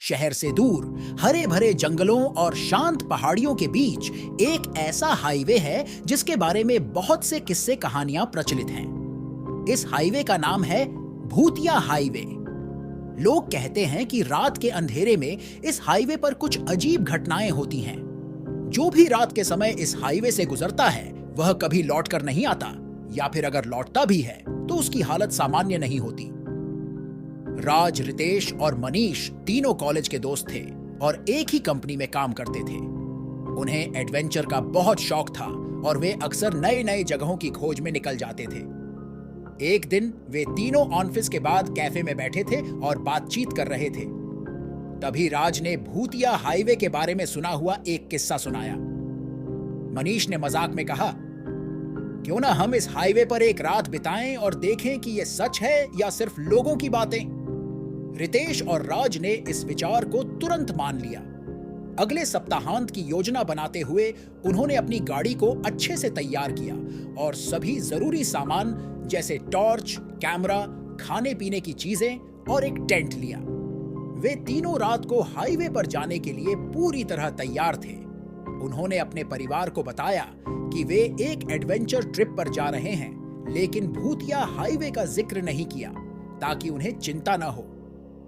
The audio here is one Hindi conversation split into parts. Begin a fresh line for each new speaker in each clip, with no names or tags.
शहर से दूर हरे भरे जंगलों और शांत पहाड़ियों के बीच एक ऐसा हाईवे है जिसके बारे में बहुत से किस्से कहानियां प्रचलित हैं। इस हाईवे का नाम है भूतिया हाईवे। लोग कहते हैं कि रात के अंधेरे में इस हाईवे पर कुछ अजीब घटनाएं होती हैं। जो भी रात के समय इस हाईवे से गुजरता है वह कभी लौटकर नहीं आता, या फिर अगर लौटता भी है तो उसकी हालत सामान्य नहीं होती। राज, रितेश और मनीष तीनों कॉलेज के दोस्त थे और एक ही कंपनी में काम करते थे। उन्हें एडवेंचर का बहुत शौक था और वे अक्सर नए नए जगहों की खोज में निकल जाते थे। एक दिन वे तीनों ऑफिस के बाद कैफे में बैठे थे और बातचीत कर रहे थे। तभी राज ने भूतिया हाईवे के बारे में सुना हुआ एक किस्सा सुनाया। मनीष ने मजाक में कहा, क्यों ना हम इस हाईवे पर एक रात बिताएं और देखें कि यह सच है या सिर्फ लोगों की बातें। रितेश और राज ने इस विचार को तुरंत मान लिया। अगले सप्ताहांत की योजना बनाते हुए उन्होंने अपनी गाड़ी को अच्छे से तैयार किया और सभी जरूरी सामान जैसे टॉर्च, कैमरा, खाने पीने की चीजें और एक टेंट लिया। वे तीनों रात को हाईवे पर जाने के लिए पूरी तरह तैयार थे। उन्होंने अपने परिवार को बताया कि वे एक एडवेंचर ट्रिप पर जा रहे हैं, लेकिन भूतिया हाईवे का जिक्र नहीं किया ताकि उन्हें चिंता न हो।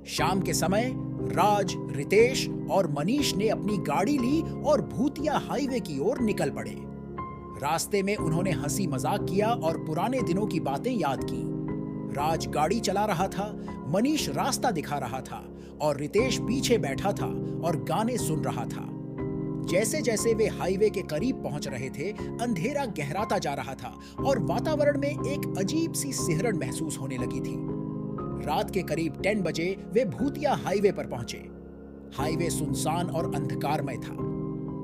शाम के समय राज, रितेश और मनीष ने अपनी गाड़ी ली और भूतिया हाईवे की ओर निकल पड़े। रास्ते में उन्होंने हंसी मजाक किया और पुराने दिनों की बातें याद की। राज गाड़ी चला रहा था, मनीष रास्ता दिखा रहा था और रितेश पीछे बैठा था और गाने सुन रहा था। जैसे जैसे वे हाईवे के करीब पहुंच रहे थे, अंधेरा गहराता जा रहा था और वातावरण में एक अजीब सी सिहरन महसूस होने लगी थी। रात के करीब 10 बजे वे भूतिया हाईवे पर पहुंचे। हाईवे सुनसान और अंधकारमय था।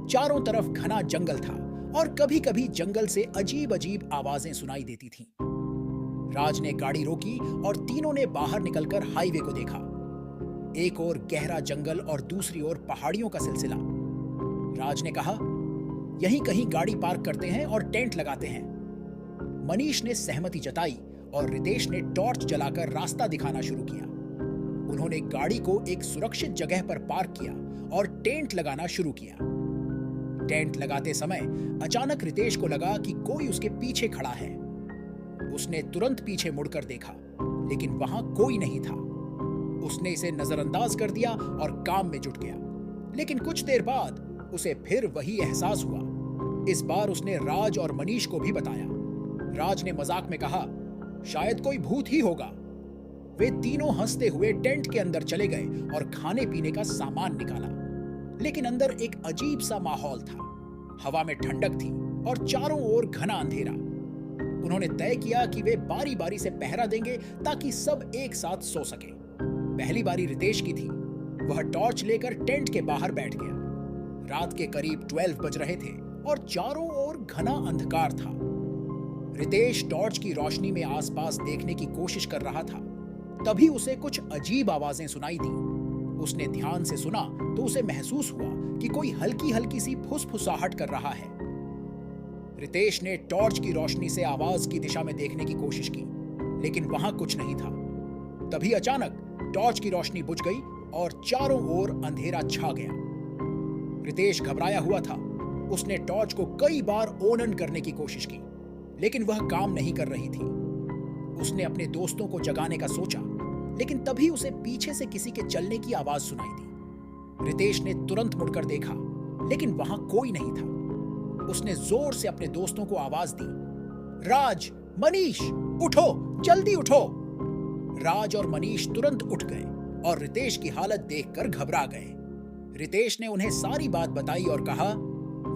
चारों तरफ घना जंगल था और कभी-कभी जंगल से अजीब अजीब आवाजें सुनाई देती थीं। राज ने गाड़ी रोकी और तीनों ने बाहर निकलकर हाईवे को देखा। एक ओर गहरा जंगल और दूसरी ओर पहाड़ियों का सिलसिला। राज ने कहा, यहीं कहीं गाड़ी पार्क करते हैं और टेंट लगाते हैं। मनीष ने सहमति जताई और रितेश ने टॉर्च जलाकर रास्ता दिखाना शुरू किया। उन्होंने गाड़ी को एक सुरक्षित जगह पर पार्क किया और टेंट लगाना शुरू किया। टेंट लगाते समय अचानक रितेश को लगा कि कोई उसके पीछे खड़ा है। उसने तुरंत पीछे मुड़कर देखा, लेकिन वहां कोई नहीं था। उसने इसे नजरअंदाज कर दिया और काम में जुट गया। लेकिन कुछ देर बाद उसे फिर वही एहसास हुआ। इस बार उसने राज और मनीष को भी बताया। राज ने मजाक में कहा, शायद कोई भूत ही होगा। वे तीनों हंसते हुए टेंट के अंदर चले गए और खाने पीने का सामान निकाला। लेकिन अंदर एक अजीब सा माहौल था। हवा में ठंडक थी और चारों ओर घना अंधेरा। उन्होंने तय किया कि वे बारी बारी से पहरा देंगे ताकि सब एक साथ सो सके। पहली बारी रितेश की थी। वह टॉर्च लेकर टेंट के बाहर बैठ गया। रात के करीब 12 बज रहे थे और चारों ओर घना अंधकार था। रितेश टॉर्च की रोशनी में आसपास देखने की कोशिश कर रहा था। तभी उसे कुछ अजीब आवाजें सुनाई दी। उसने ध्यान से सुना तो उसे महसूस हुआ कि कोई हल्की हल्की सी फुसफुसाहट कर रहा है। रितेश ने टॉर्च की रोशनी से आवाज की दिशा में देखने की कोशिश की, लेकिन वहां कुछ नहीं था। तभी अचानक टॉर्च की रोशनी बुझ गई और चारों ओर अंधेरा छा गया। रितेश घबराया हुआ था। उसने टॉर्च को कई बार ओनन करने की कोशिश की, लेकिन वह काम नहीं कर रही थी। उसने अपने दोस्तों को जगाने का सोचा, लेकिन तभी उसे पीछे से किसी के चलने की आवाज सुनाई दी। रितेश ने तुरंत मुड़कर देखा, लेकिन वहां कोई नहीं था। उसने जोर से अपने दोस्तों को आवाज दी, राज, मनीष, उठो, जल्दी उठो। राज और मनीष तुरंत उठ गए और रितेश की हालत देखकर घबरा गए। रितेश ने उन्हें सारी बात बताई और कहा,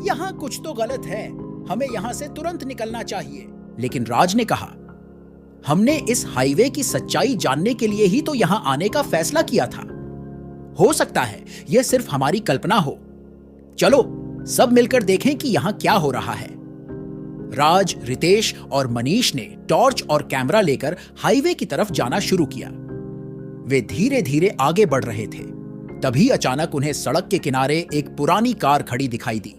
यहां कुछ तो गलत है, हमें यहां से तुरंत निकलना चाहिए। लेकिन राज ने कहा, हमने इस हाईवे की सच्चाई जानने के लिए ही तो यहां आने का फैसला किया था। हो सकता है यह सिर्फ हमारी कल्पना हो। चलो सब मिलकर देखें कि यहां क्या हो रहा है। राज, रितेश और मनीष ने टॉर्च और कैमरा लेकर हाईवे की तरफ जाना शुरू किया। वे धीरे धीरे आगे बढ़ रहे थे। तभी अचानक उन्हें सड़क के किनारे एक पुरानी कार खड़ी दिखाई दी।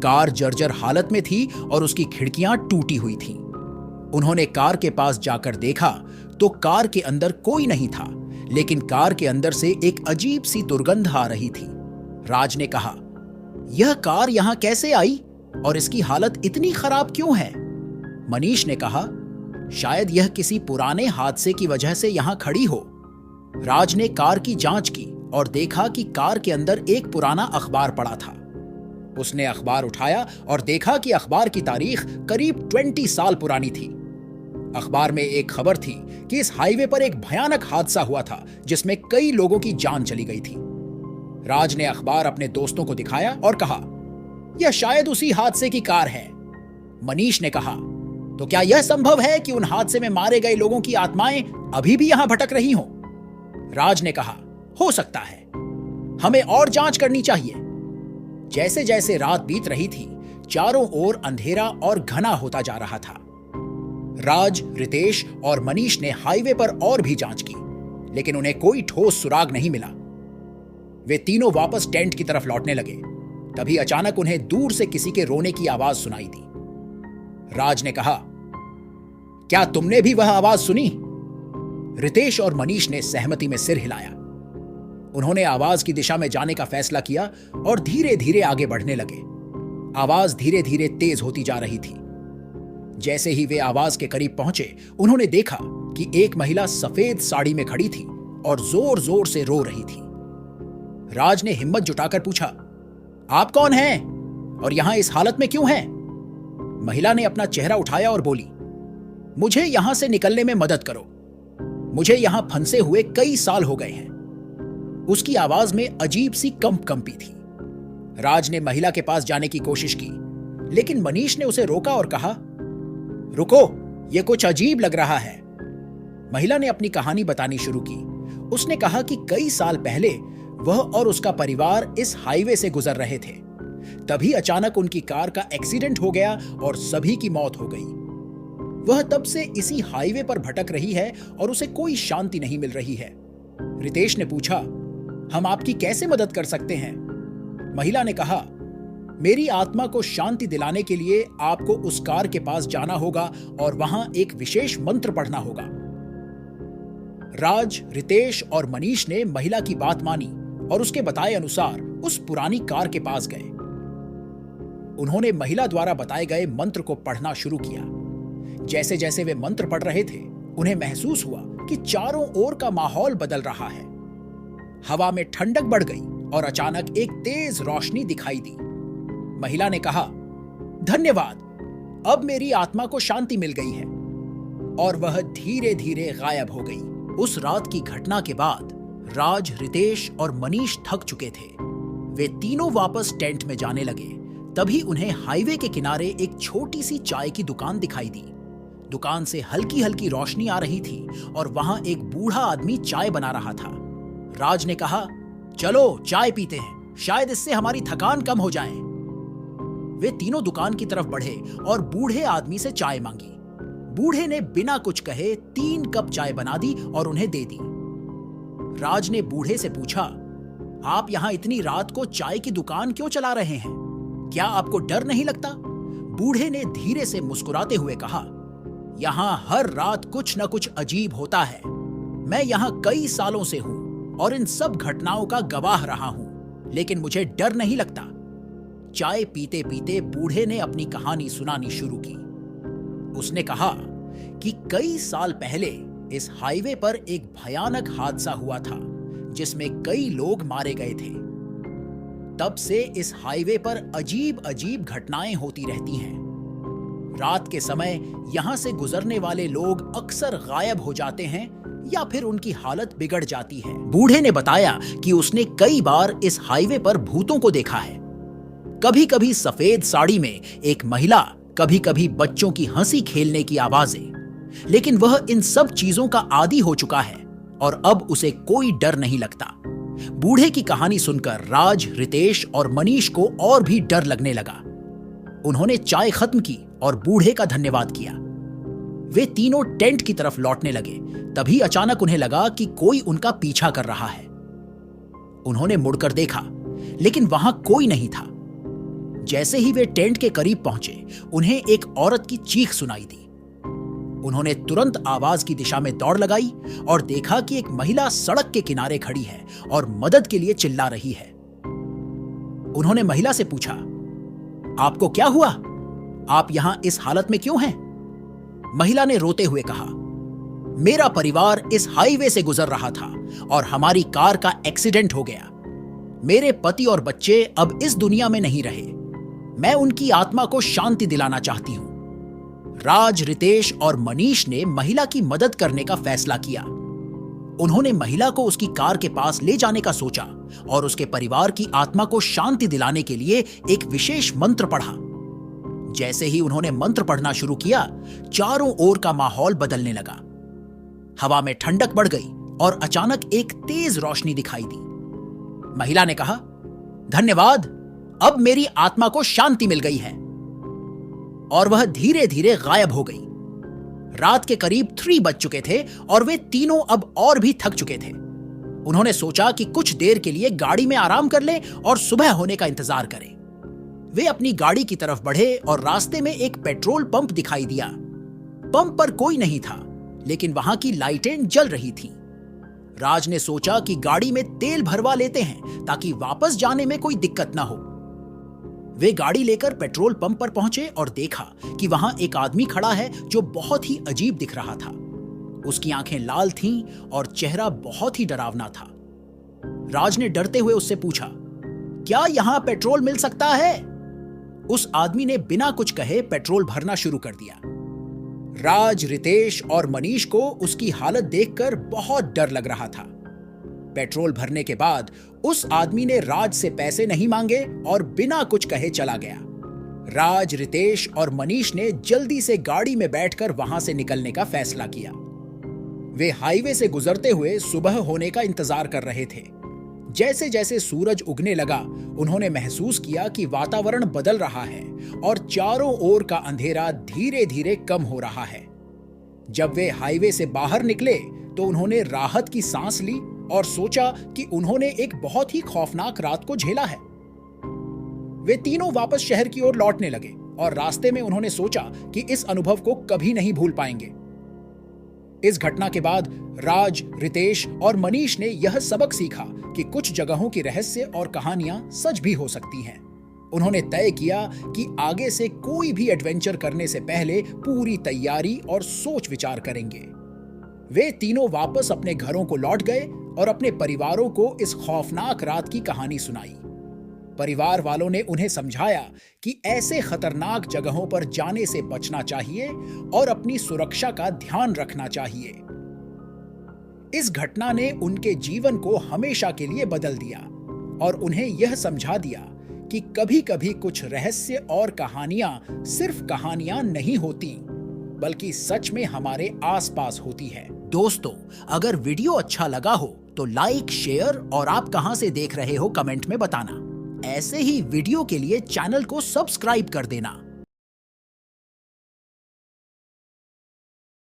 कार जर्जर हालत में थी और उसकी खिड़कियां टूटी हुई थीं। उन्होंने कार के पास जाकर देखा तो कार के अंदर कोई नहीं था, लेकिन कार के अंदर से एक अजीब सी दुर्गंध आ रही थी। राज ने कहा, यह कार यहां कैसे आई और इसकी हालत इतनी खराब क्यों है? मनीष ने कहा, शायद यह किसी पुराने हादसे की वजह से यहां खड़ी हो। राज ने कार की जांच की और देखा कि कार के अंदर एक पुराना अखबार पड़ा था। उसने अखबार उठाया और देखा कि अखबार की तारीख करीब 20 साल पुरानी थी। अखबार में एक खबर थी कि इस हाईवे पर एक भयानक हादसा हुआ था जिसमें कई लोगों की जान चली गई थी। राज ने अखबार अपने दोस्तों को दिखाया और कहा, यह शायद उसी हादसे की कार है। मनीष ने कहा, तो क्या यह संभव है कि उन हादसे में मारे गए लोगों की आत्माएं अभी भी यहां भटक रही हों? राज ने कहा, हो सकता है, हमें और जांच करनी चाहिए। जैसे जैसे रात बीत रही थी, चारों ओर अंधेरा और घना होता जा रहा था। राज, रितेश और मनीष ने हाईवे पर और भी जांच की, लेकिन उन्हें कोई ठोस सुराग नहीं मिला। वे तीनों वापस टेंट की तरफ लौटने लगे। तभी अचानक उन्हें दूर से किसी के रोने की आवाज सुनाई दी। राज ने कहा, क्या तुमने भी वह आवाज सुनी? रितेश और मनीष ने सहमति में सिर हिलाया। उन्होंने आवाज की दिशा में जाने का फैसला किया और धीरे धीरे आगे बढ़ने लगे। आवाज धीरे धीरे तेज होती जा रही थी। जैसे ही वे आवाज के करीब पहुंचे, उन्होंने देखा कि एक महिला सफेद साड़ी में खड़ी थी और जोर जोर से रो रही थी। राज ने हिम्मत जुटाकर पूछा, आप कौन हैं और यहां इस हालत में क्यों हैं? महिला ने अपना चेहरा उठाया और बोली, मुझे यहां से निकलने में मदद करो। मुझे यहां फंसे हुए कई साल हो गए हैं। उसकी आवाज में अजीब सी कंपी थी। राज ने महिला के पास जाने की कोशिश की, लेकिन मनीष ने उसे रोका और कहा, रुको, यह कुछ अजीब लग रहा है। महिला ने अपनी कहानी बतानी शुरू की। उसने कहा कि कई साल पहले वह और उसका परिवार इस हाईवे से गुजर रहे थे। तभी अचानक उनकी कार का एक्सीडेंट हो गया और सभी की मौत हो गई। वह तब से इसी हाईवे पर भटक रही है और उसे कोई शांति नहीं मिल रही है। रितेश ने पूछा, हम आपकी कैसे मदद कर सकते हैं? महिला ने कहा, मेरी आत्मा को शांति दिलाने के लिए आपको उस कार के पास जाना होगा और वहां एक विशेष मंत्र पढ़ना होगा। राज, रितेश और मनीष ने महिला की बात मानी और उसके बताए अनुसार उस पुरानी कार के पास गए। उन्होंने महिला द्वारा बताए गए मंत्र को पढ़ना शुरू किया। जैसे जैसे वे मंत्र पढ़ रहे थे, उन्हें महसूस हुआ कि चारों ओर का माहौल बदल रहा है। हवा में ठंडक बढ़ गई और अचानक एक तेज रोशनी दिखाई दी। महिला ने कहा, धन्यवाद, अब मेरी आत्मा को शांति मिल गई है। और वह धीरे धीरे गायब हो गई। उस रात की घटना के बाद राज, रितेश और मनीष थक चुके थे। वे तीनों वापस टेंट में जाने लगे। तभी उन्हें हाईवे के किनारे एक छोटी सी चाय की दुकान दिखाई दी। दुकान से हल्की हल्की रोशनी आ रही थी और वहां एक बूढ़ा आदमी चाय बना रहा था। राज ने कहा, चलो चाय पीते हैं, शायद इससे हमारी थकान कम हो जाए। वे तीनों दुकान की तरफ बढ़े और बूढ़े आदमी से चाय मांगी। बूढ़े ने बिना कुछ कहे 3 कप चाय बना दी और उन्हें दे दी। राज ने बूढ़े से पूछा, आप यहां इतनी रात को चाय की दुकान क्यों चला रहे हैं? क्या आपको डर नहीं लगता? बूढ़े ने धीरे से मुस्कुराते हुए कहा, यहां हर रात कुछ न कुछ अजीब होता है। मैं यहां कई सालों से हूं और इन सब घटनाओं का गवाह रहा हूं, लेकिन मुझे डर नहीं लगता। चाय पीते पीते बूढ़े ने अपनी कहानी सुनानी शुरू की। उसने कहा कि कई साल पहले इस हाईवे पर एक भयानक हादसा हुआ था जिसमें कई लोग मारे गए थे। तब से इस हाईवे पर अजीब अजीब घटनाएं होती रहती हैं। रात के समय यहां से गुजरने वाले लोग अक्सर गायब हो जाते हैं या फिर उनकी हालत बिगड़ जाती है। बूढ़े ने बताया कि उसने कई बार इस हाईवे पर भूतों को देखा है। कभी कभी सफेद साड़ी में एक महिला, कभी कभी बच्चों की हंसी खेलने की आवाजें। लेकिन वह इन सब चीजों का आदी हो चुका है और अब उसे कोई डर नहीं लगता। बूढ़े की कहानी सुनकर राज, रितेश और मनीष को और भी डर लगने लगा। उन्होंने चाय खत्म की और बूढ़े का धन्यवाद किया। वे तीनों टेंट की तरफ लौटने लगे। तभी अचानक उन्हें लगा कि कोई उनका पीछा कर रहा है। उन्होंने मुड़कर देखा, लेकिन वहां कोई नहीं था। जैसे ही वे टेंट के करीब पहुंचे, उन्हें एक औरत की चीख सुनाई दी। उन्होंने तुरंत आवाज की दिशा में दौड़ लगाई और देखा कि एक महिला सड़क के किनारे खड़ी है और मदद के लिए चिल्ला रही है। उन्होंने महिला से पूछा, आपको क्या हुआ? आप यहां इस हालत में क्यों हैं? महिला ने रोते हुए कहा, मेरा परिवार इस हाईवे से गुजर रहा था और हमारी कार का एक्सीडेंट हो गया। मेरे पति और बच्चे अब इस दुनिया में नहीं रहे। मैं उनकी आत्मा को शांति दिलाना चाहती हूं। राज, रितेश और मनीष ने महिला की मदद करने का फैसला किया। उन्होंने महिला को उसकी कार के पास ले जाने का सोचा और उसके परिवार की आत्मा को शांति दिलाने के लिए एक विशेष मंत्र पढ़ा। जैसे ही उन्होंने मंत्र पढ़ना शुरू किया, चारों ओर का माहौल बदलने लगा। हवा में ठंडक बढ़ गई और अचानक एक तेज रोशनी दिखाई दी। महिला ने कहा, धन्यवाद, अब मेरी आत्मा को शांति मिल गई है। और वह धीरे धीरे गायब हो गई। रात के करीब 3 बज चुके थे और वे तीनों अब और भी थक चुके थे। उन्होंने सोचा कि कुछ देर के लिए गाड़ी में आराम कर लें और सुबह होने का इंतजार करें। वे अपनी गाड़ी की तरफ बढ़े और रास्ते में एक पेट्रोल पंप दिखाई दिया। पंप पर कोई नहीं था, लेकिन वहां की लाइटें जल रही थीं। राज ने सोचा कि गाड़ी में तेल भरवा लेते हैं ताकि वापस जाने में कोई दिक्कत ना हो। वे गाड़ी लेकर पेट्रोल पंप पर पहुंचे और देखा कि वहां एक आदमी खड़ा है जो बहुत ही अजीब दिख रहा था। उसकी आंखें लाल थीं और चेहरा बहुत ही डरावना था। राज ने डरते हुए उससे पूछा, क्या यहां पेट्रोल मिल सकता है? उस आदमी ने बिना कुछ कहे पेट्रोल भरना शुरू कर दिया। राज, रितेश और मनीष को उसकी हालत देखकर बहुत डर लग रहा था। पेट्रोल भरने के बाद उस आदमी ने राज से पैसे नहीं मांगे और बिना कुछ कहे चला गया। राज, रितेश और मनीष ने जल्दी से गाड़ी में बैठकर वहां से निकलने का फैसला किया। वे हाईवे से गुजरते हुए सुबह होने का इंतजार कर रहे थे। जैसे जैसे सूरज उगने लगा, उन्होंने महसूस किया कि वातावरण बदल रहा है और चारों ओर का अंधेरा धीरे धीरे कम हो रहा है। जब वे हाईवे से बाहर निकले तो उन्होंने राहत की सांस ली और सोचा कि उन्होंने एक बहुत ही खौफनाक रात को झेला है। वे तीनों वापस शहर की ओर लौटने लगे और रास्ते में उन्होंने सोचा कि इस अनुभव को कभी नहीं भूल पाएंगे। इस घटना के बाद राज, रितेश और मनीष ने यह सबक सीखा कि कुछ जगहों की रहस्य और कहानियां सच भी हो सकती हैं। उन्होंने तय किया कि आगे से कोई भी एडवेंचर करने से पहले पूरी तैयारी और सोच विचार करेंगे। वे तीनों वापस अपने घरों को लौट गए और अपने परिवारों को इस खौफनाक रात की कहानी सुनाई। परिवार वालों ने उन्हें समझाया कि ऐसे खतरनाक जगहों पर जाने से बचना चाहिए और अपनी सुरक्षा का ध्यान रखना चाहिए। इस घटना ने उनके जीवन को हमेशा के लिए बदल दिया और उन्हें यह समझा दिया कि कभी-कभी कुछ रहस्य और कहानियां सिर्फ कहानियां नहीं होती, बल्कि सच में हमारे आसपास होती है। दोस्तों, अगर वीडियो अच्छा लगा हो तो लाइक, शेयर और आप कहां से देख रहे हो कमेंट में बताना। ऐसे ही वीडियो के लिए चैनल को सब्सक्राइब कर देना।